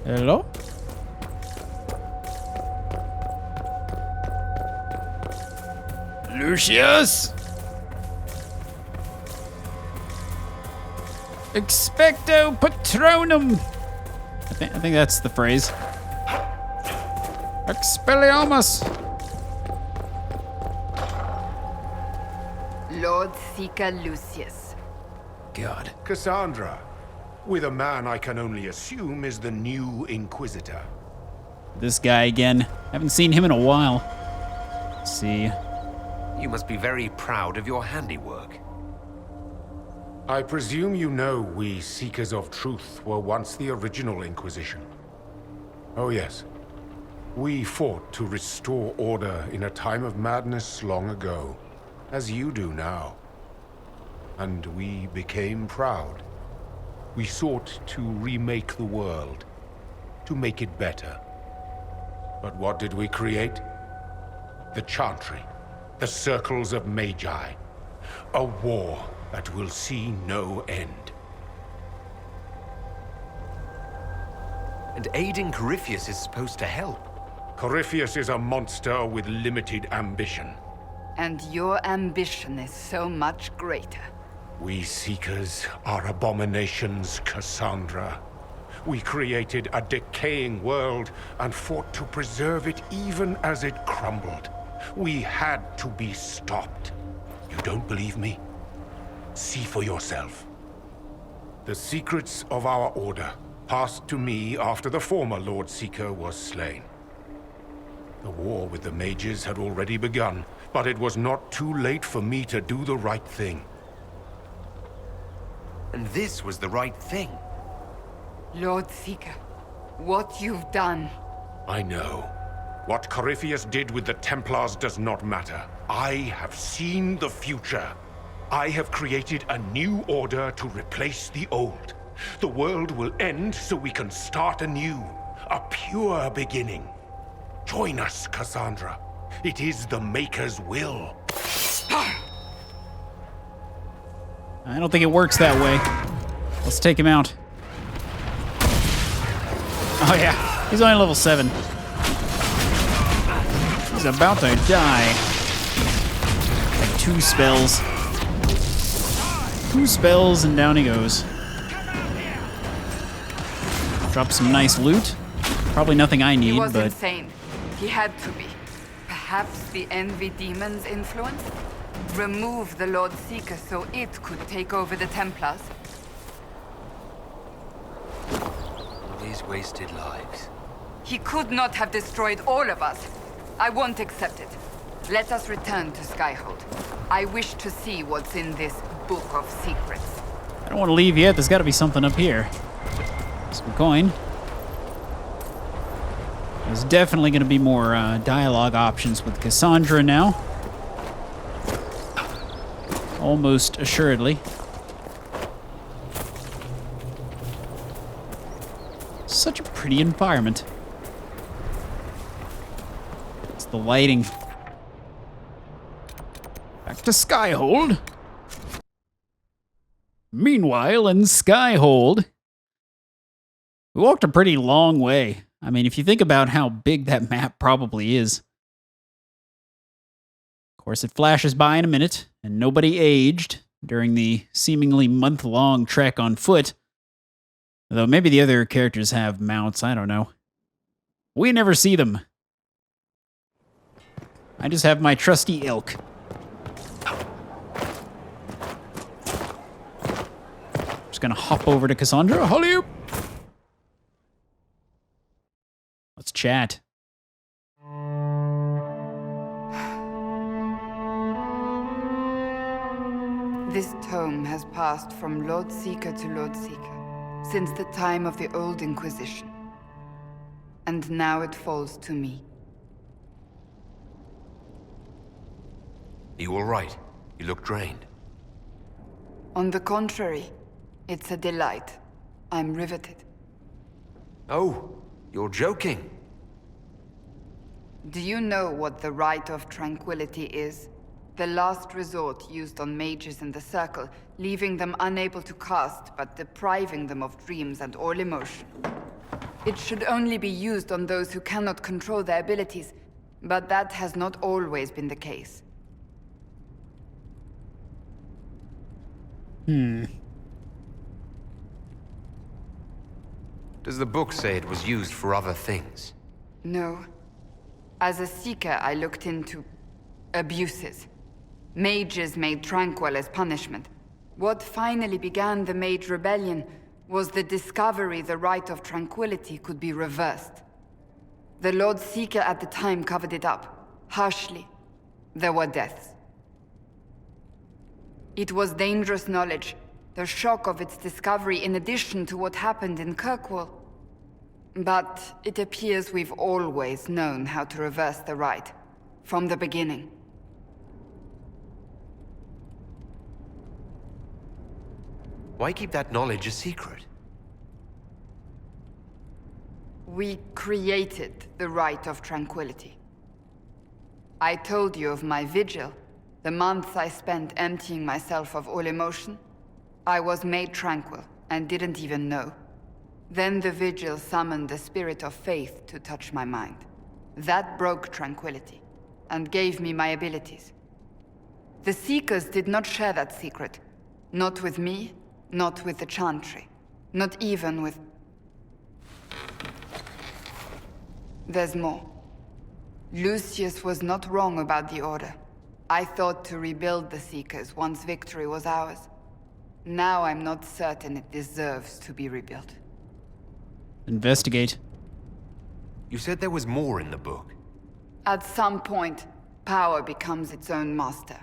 Hello? Lucius! Expecto Patronum! I think that's the phrase. Expelliarmus! Lord Seeker Lucius. God. Cassandra, with a man I can only assume is the new Inquisitor. This guy again. Haven't seen him in a while. Let's see. You must be very proud of your handiwork. I presume you know we Seekers of Truth were once the original Inquisition. Oh yes. We fought to restore order in a time of madness long ago, as you do now. And we became proud. We sought to remake the world, to make it better. But what did we create? The Chantry, the Circles of Magi. A war that will see no end. And aiding Corypheus is supposed to help. Corypheus is a monster with limited ambition. And your ambition is so much greater. We Seekers are abominations, Cassandra. We created a decaying world and fought to preserve it even as it crumbled. We had to be stopped. You don't believe me? See for yourself. The secrets of our order passed to me after the former Lord Seeker was slain. The war with the mages had already begun, but it was not too late for me to do the right thing. And this was the right thing. Lord Seeker, what you've done. I know. What Corypheus did with the Templars does not matter. I have seen the future. I have created a new order to replace the old. The world will end so we can start anew. A pure beginning. Join us, Cassandra. It is the Maker's will. I don't think it works that way. Let's take him out. Oh yeah, he's only level 7. He's about to die. Like 2 spells. 2 spells and down he goes. Drop some nice loot. Probably nothing I need, He was but... insane. He had to be. Perhaps the Envy Demon's influence? Remove the Lord Seeker so it could take over the Templars? All these wasted lives. He could not have destroyed all of us. I won't accept it. Let us return to Skyhold. I wish to see what's in this book of secrets. I don't want to leave yet. There's got to be something up here. Some coin. There's definitely going to be more dialogue options with Cassandra now. Almost assuredly. Such a pretty environment. It's the lighting. Back to Skyhold. Meanwhile, in Skyhold, we walked a pretty long way. I mean, if you think about how big that map probably is. Of course, it flashes by in a minute, and nobody aged during the seemingly month-long trek on foot. Though maybe the other characters have mounts, I don't know. We never see them. I just have my trusty elk. Just gonna hop over to Cassandra. Hello! Let's chat. This tome has passed from Lord Seeker to Lord Seeker since the time of the Old Inquisition. And now it falls to me. Are you all right? You look drained. On the contrary, it's a delight. I'm riveted. Oh, you're joking. Do you know what the Rite of Tranquility is? The last resort used on mages in the Circle, leaving them unable to cast, but depriving them of dreams and all emotion. It should only be used on those who cannot control their abilities, but that has not always been the case. Does the book say it was used for other things? No. As a Seeker, I looked into abuses. Mages made Tranquil as punishment. What finally began the Mage Rebellion was the discovery the right of tranquility could be reversed. The Lord Seeker at the time covered it up, harshly. There were deaths. It was dangerous knowledge, the shock of its discovery in addition to what happened in Kirkwall. But it appears we've always known how to reverse the right, from the beginning. Why keep that knowledge a secret? We created the right of tranquility. I told you of my vigil, the months I spent emptying myself of all emotion. I was made tranquil and didn't even know. Then the vigil summoned the spirit of faith to touch my mind. That broke tranquility and gave me my abilities. The Seekers did not share that secret. Not with me, not with the Chantry, not even with... There's more. Lucius was not wrong about the Order. I thought to rebuild the Seekers once victory was ours. Now I'm not certain it deserves to be rebuilt. Investigate. You said there was more in the book. At some point, power becomes its own master.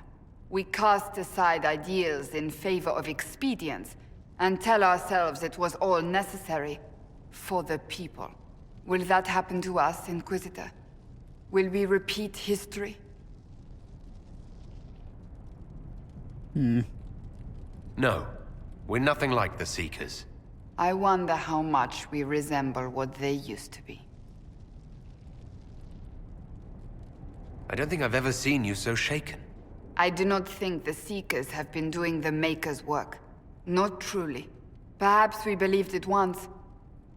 We cast aside ideals in favor of expedience, and tell ourselves it was all necessary for the people. Will that happen to us, Inquisitor? Will we repeat history? No. We're nothing like the Seekers. I wonder how much we resemble what they used to be. I don't think I've ever seen you so shaken. I do not think the Seekers have been doing the Maker's work. Not truly. Perhaps we believed it once.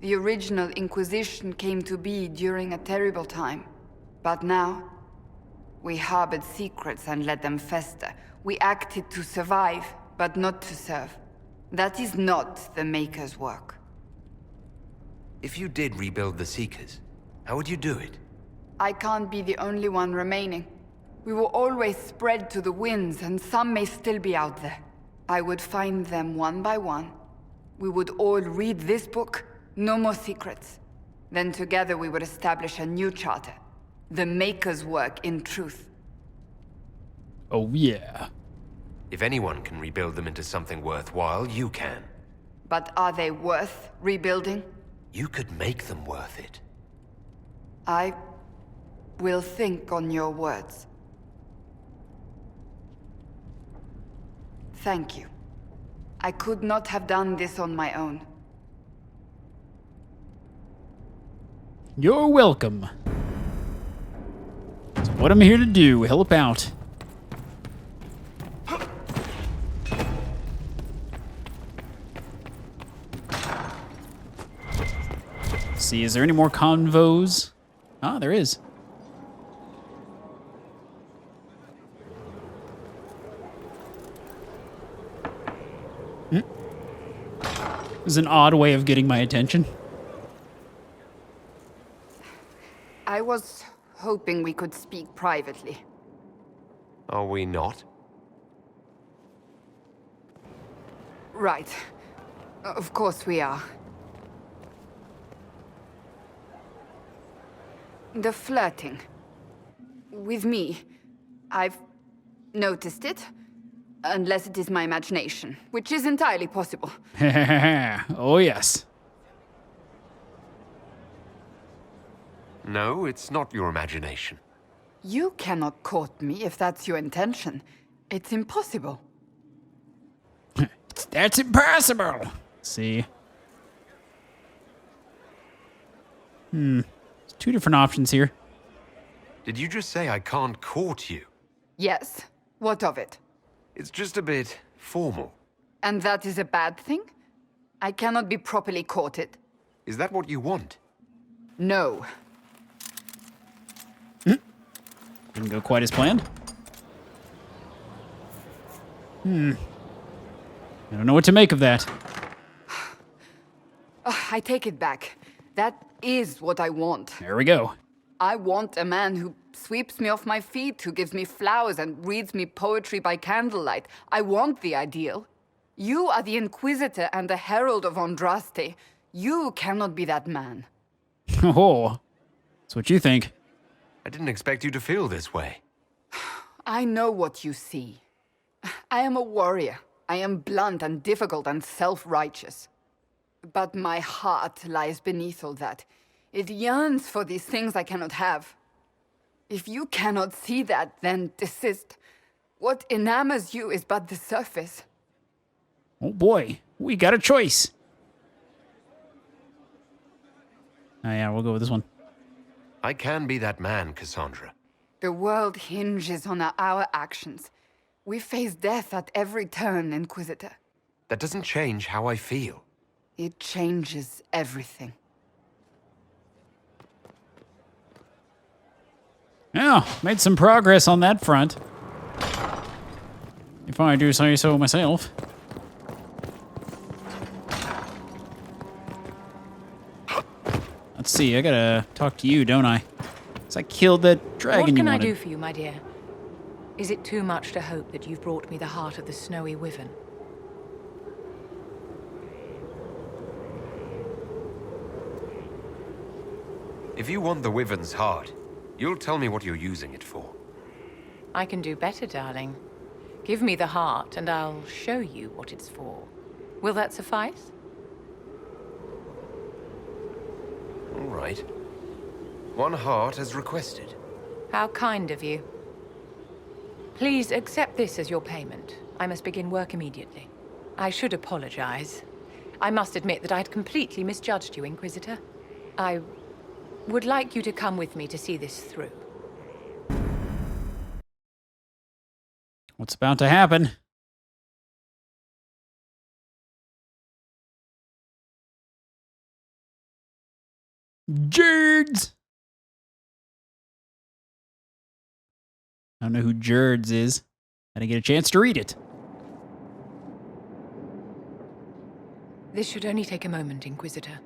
The original Inquisition came to be during a terrible time. But now, we harbored secrets and let them fester. We acted to survive, but not to serve. That is not the Maker's work. If you did rebuild the Seekers, how would you do it? I can't be the only one remaining. We will always spread to the winds, and some may still be out there. I would find them one by one. We would all read this book, no more secrets. Then together we would establish a new charter. The Maker's work in truth. Oh yeah. If anyone can rebuild them into something worthwhile, you can. But are they worth rebuilding? You could make them worth it. I will think on your words. Thank you. I could not have done this on my own. You're welcome. It's what I'm here to do, help out. See, is there any more convos? Ah, there is. This is an odd way of getting my attention. I was hoping we could speak privately. Are we not? Right. Of course we are. The flirting. With me. I've noticed it. Unless it is my imagination, which is entirely possible. Oh, yes. No, it's not your imagination. You cannot court me if that's your intention. It's impossible. That's impossible. See. There's two different options here. Did you just say I can't court you? Yes. What of it? It's just a bit formal. And that is a bad thing? I cannot be properly courted. Is that what you want? No. Didn't go quite as planned. I don't know what to make of that. I take it back. That is what I want. There we go. I want a man who sweeps me off my feet, who gives me flowers and reads me poetry by candlelight. I want the ideal. You are the Inquisitor and the Herald of Andraste. You cannot be that man. Oh, that's what you think. I didn't expect you to feel this way. I know what you see. I am a warrior. I am blunt and difficult and self-righteous. But my heart lies beneath all that. It yearns for these things I cannot have. If you cannot see that, then desist. What enamors you is but the surface. Oh boy, we got a choice. Oh yeah, we'll go with this one. I can be that man, Cassandra. The world hinges on our actions. We face death at every turn, Inquisitor. That doesn't change how I feel. It changes everything. Yeah, made some progress on that front. If I do say so myself. Let's see, I gotta talk to you, don't I? 'Cause I killed that dragon What you can I wanted. do for you, my dear? Is it too much to hope that you've brought me the heart of the snowy wyvern? If you want the wyvern's heart, you'll tell me what you're using it for. I can do better, darling. Give me the heart, and I'll show you what it's for. Will that suffice? All right. One heart as requested. How kind of you. Please accept this as your payment. I must begin work immediately. I should apologize. I must admit that I had completely misjudged you, Inquisitor. I would like you to come with me to see this through. What's about to happen? Jerds! I don't know who Jerds is. I didn't get a chance to read it. This should only take a moment, Inquisitor.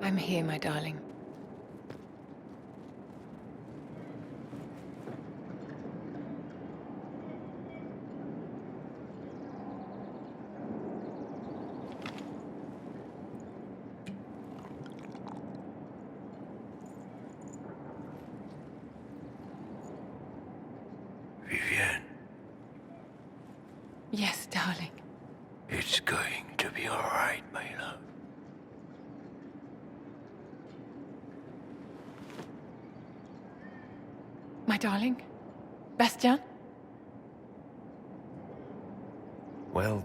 I'm here, my darling. Vivienne, Yes, darling. it's going to be all right, my love. My darling? Bastian? Well,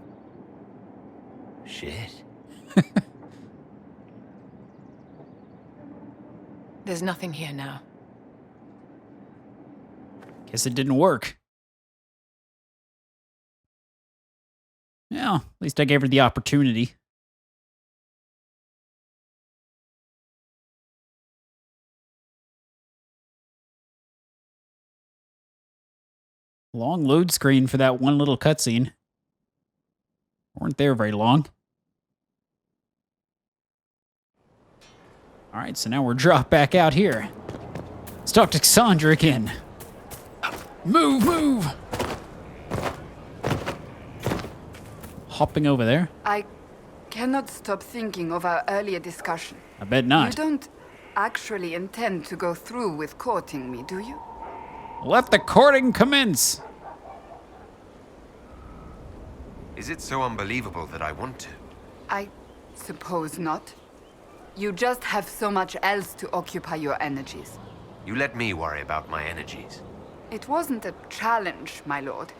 shit. There's nothing here now. Guess it didn't work. Well, at least I gave her the opportunity. Long load screen for that one little cutscene. Weren't there very long. Alright, so now we're dropped back out here. Let's talk to Cassandra again. Move, move! Hopping over there. I cannot stop thinking of our earlier discussion. I bet You not. don't actually intend to go through with courting me, do you? Let the courting commence! Is it so unbelievable that I want to? I suppose not. You just have so much else to occupy your energies. You let me worry about my energies. It wasn't a challenge, my lord.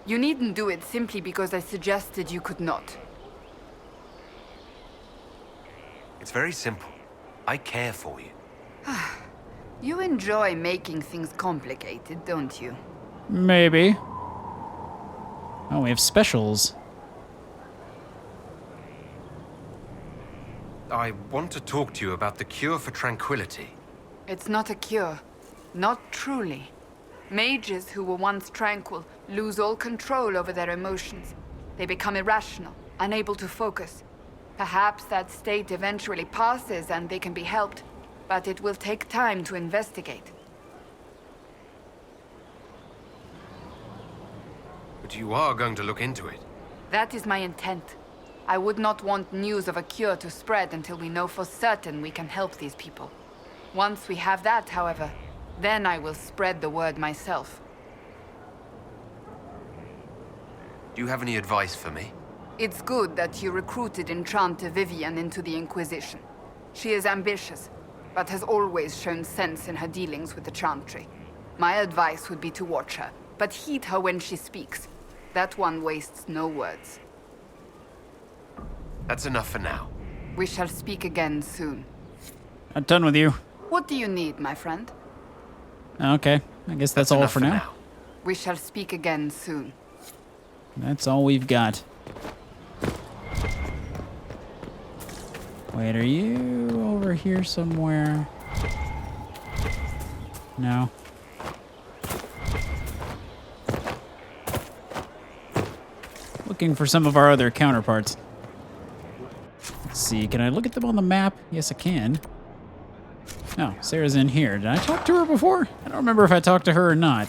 You needn't do it simply because I suggested you could not. It's very simple. I care for you. You enjoy making things complicated, don't you? Maybe. Oh, we have specials. I want to talk to you about the cure for tranquility. It's not a cure. Not truly. Mages who were once tranquil lose all control over their emotions. They become irrational, unable to focus. Perhaps that state eventually passes and they can be helped, but it will take time to investigate. But you are going to look into it. That is my intent. I would not want news of a cure to spread until we know for certain we can help these people. Once we have that, however, then I will spread the word myself. Do you have any advice for me? It's good that you recruited Enchante Vivienne into the Inquisition. She is ambitious, but has always shown sense in her dealings with the Chantry. My advice would be to watch her, but heed her when she speaks. That one wastes no words. That's enough for now. We shall speak again soon. I'm done with you. What do you need, my friend? Okay, I guess that's all enough for now. We shall speak again soon. That's all we've got. Wait, are you over here somewhere? No. Looking for some of our other counterparts. Let's see, can I look at them on the map? Yes, I can. Oh, Sarah's in here. Did I talk to her before? I don't remember if I talked to her or not.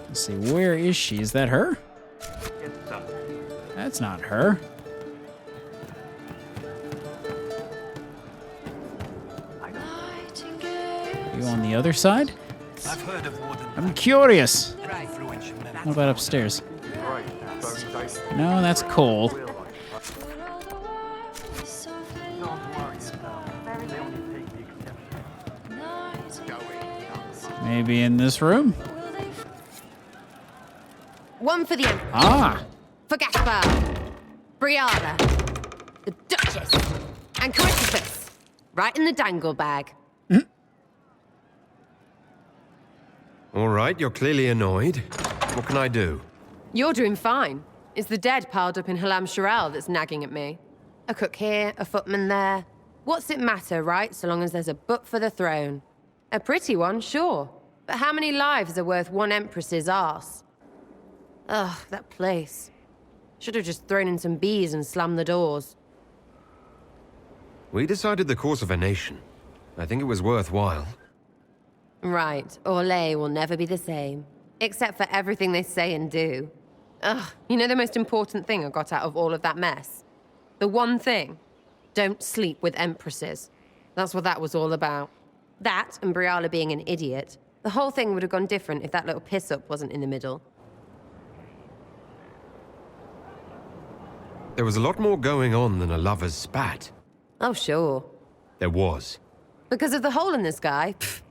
Let's see, where is she? Is that her? That's not her. You on the other side? I've heard of Warden. I'm curious. Influential men. What about upstairs? No, that's Cole. Maybe in this room? One for the Emperor. Ah! For Gaspar. Brianna. The Duchess. And Courtship. Right in the dangle bag. All right, you're clearly annoyed. What can I do? You're doing fine. It's the dead piled up in Halam Sharal that's nagging at me. A cook here, a footman there. What's it matter, right? So long as there's a butt for the throne. A pretty one, sure. But how many lives are worth one empress's arse? Ugh, that place. Should have just thrown in some bees and slammed the doors. We decided the course of a nation. I think it was worthwhile. Right, Orlais will never be the same. Except for everything they say and do. Ugh, you know the most important thing I got out of all of that mess? The one thing. Don't sleep with empresses. That's what that was all about. That, and Briala being an idiot. The whole thing would have gone different if that little piss-up wasn't in the middle. There was a lot more going on than a lover's spat. Oh, sure. There was. Because of the hole in the sky, pfft,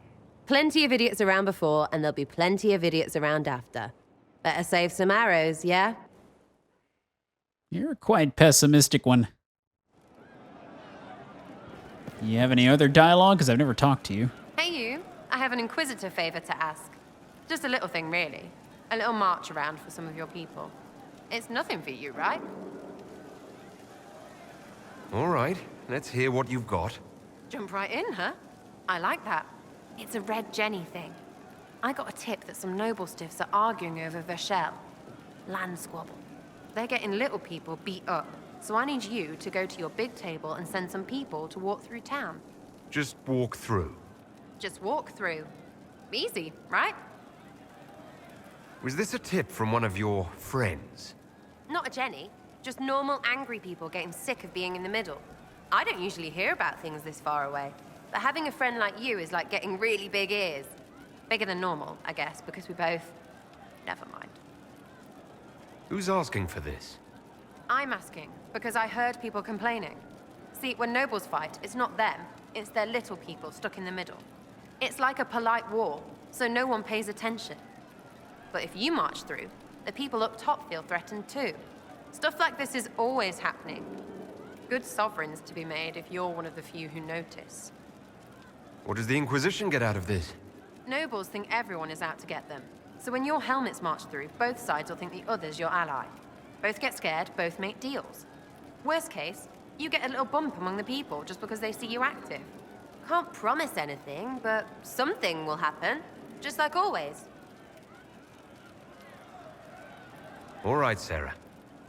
plenty of idiots around before, and there'll be plenty of idiots around after. Better save some arrows, yeah? You're a quite pessimistic one. You have any other dialogue? Because I've never talked to you. Hey, you. I have an inquisitor favor to ask. Just a little thing, really. A little march around for some of your people. It's nothing for you, right? All right, let's hear what you've got. Jump right in, huh? I like that. It's a Red Jenny thing. I got a tip that some noble stiffs are arguing over Vachel. Land squabble. They're getting little people beat up. So I need you to go to your big table and send some people to walk through town. Just walk through. Just walk through. Easy, right? Was this a tip from one of your friends? Not a Jenny. Just normal angry people getting sick of being in the middle. I don't usually hear about things this far away. But having a friend like you is like getting really big ears. Bigger than normal, I guess, because we both... Never mind. Who's asking for this? I'm asking, because I heard people complaining. See, when nobles fight, it's not them. It's their little people stuck in the middle. It's like a polite war, so no one pays attention. But if you march through, the people up top feel threatened too. Stuff like this is always happening. Good sovereigns to be made if you're one of the few who notice. What does the Inquisition get out of this? Nobles think everyone is out to get them. So when your helmets march through, both sides will think the other's your ally. Both get scared, both make deals. Worst case, you get a little bump among the people just because they see you active. Can't promise anything, but something will happen. Just like always. All right, Sarah.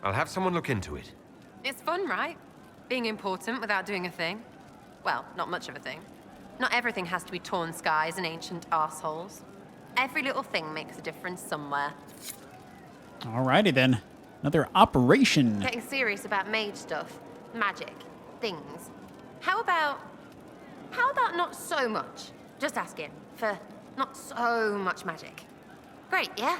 I'll have someone look into it. It's fun, right? Being important without doing a thing. Well, not much of a thing. Not everything has to be torn skies and ancient arseholes. Every little thing makes a difference somewhere. Alrighty then. Another operation. Getting serious about mage stuff, magic, things. How about not so much? Just asking for not so much magic. Great, yeah?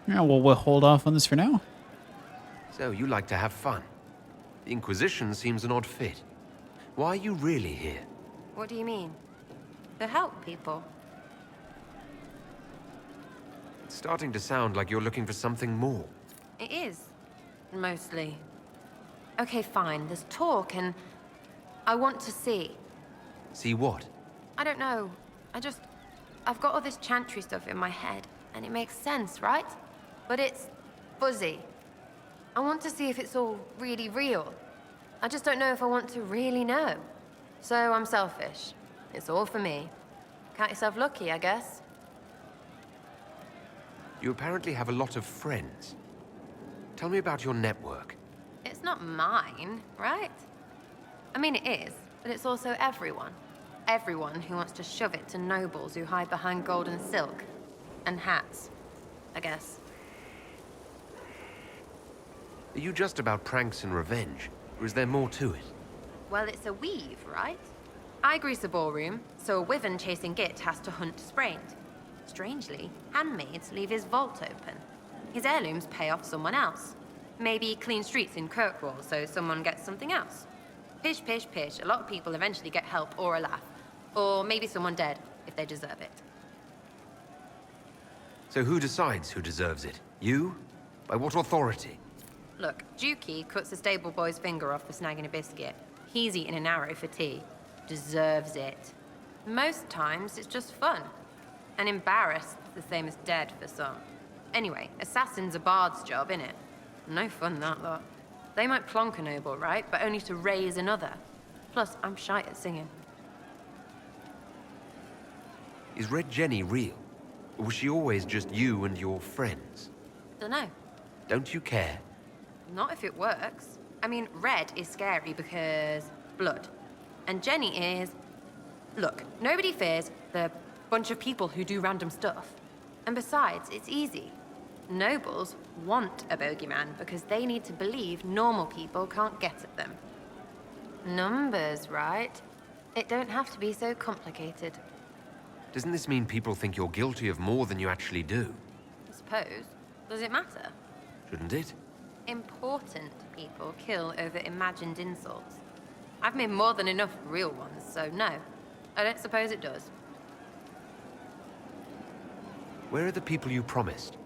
Yeah, well, we'll hold off on this for now. So, you like to have fun. The Inquisition seems an odd fit. Why are you really here? What do you mean? To help people. It's starting to sound like you're looking for something more. It is. Mostly. Okay, fine. There's talk and I want to see. See what? I don't know. I've got all this chantry stuff in my head and it makes sense, right? But it's fuzzy. I want to see if it's all really real. I just don't know if I want to really know. So I'm selfish. It's all for me. Count yourself lucky, I guess. You apparently have a lot of friends. Tell me about your network. It's not mine, right? I mean, it is, but it's also everyone. Everyone who wants to shove it to nobles who hide behind gold and silk. And hats, I guess. Are you just about pranks and revenge, or is there more to it? Well, it's a weave, right? I grease a ballroom, so a wyvern chasing Git has to hunt sprained. Strangely, handmaids leave his vault open. His heirlooms pay off someone else. Maybe clean streets in Kirkwall, so someone gets something else. Pish, pish, pish. A lot of people eventually get help or a laugh. Or maybe someone dead, if they deserve it. So who decides who deserves it? You? By what authority? Look, Dukey cuts the stable boy's finger off for snagging a biscuit. He's eating an arrow for tea. Deserves it. Most times, it's just fun. And embarrassed is the same as dead for some. Anyway, assassin's a bard's job, innit? No fun, that lot. They might plonk a noble, right? But only to raise another. Plus, I'm shy at singing. Is Red Jenny real? Or was she always just you and your friends? Dunno. Don't you care? Not if it works. I mean, Red is scary because blood. And Jenny is... Look, nobody fears the bunch of people who do random stuff. And besides, it's easy. Nobles want a bogeyman because they need to believe normal people can't get at them. Numbers, right? It don't have to be so complicated. Doesn't this mean people think you're guilty of more than you actually do? I suppose. Does it matter? Shouldn't it? Important people kill over imagined insults. I've made more than enough real ones, so no. I don't suppose it does. Where are the people you promised?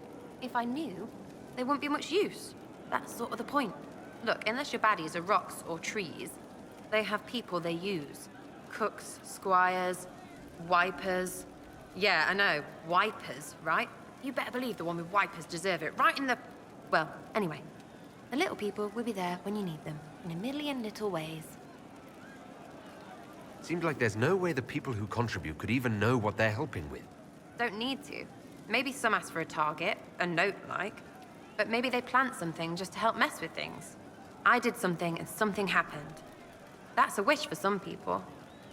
If I knew, they wouldn't be much use. That's sort of the point. Look, unless your baddies are rocks or trees, they have people they use. Cooks, squires, wipers. Yeah, I know, wipers, right? You better believe the one with wipers deserve it, right in the... Well, anyway. The little people will be there when you need them, in a million little ways. Seems like there's no way the people who contribute could even know what they're helping with. Don't need to. Maybe some ask for a target, a note like. But maybe they plant something just to help mess with things. I did something and something happened. That's a wish for some people.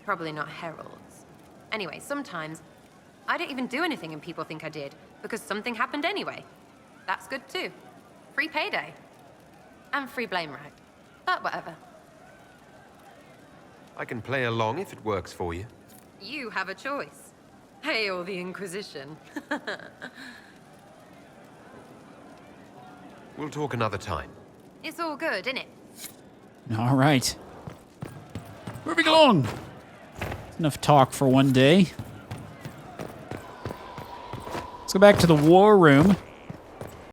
Probably not heralds. Anyway, sometimes I don't even do anything and people think I did, because something happened anyway. That's good too. Free payday. And free blame right. But whatever. I can play along if it works for you. You have a choice. Hail the Inquisition. We'll talk another time. It's all good, innit? All right. Moving along. Enough talk for one day. Let's go back to the war room.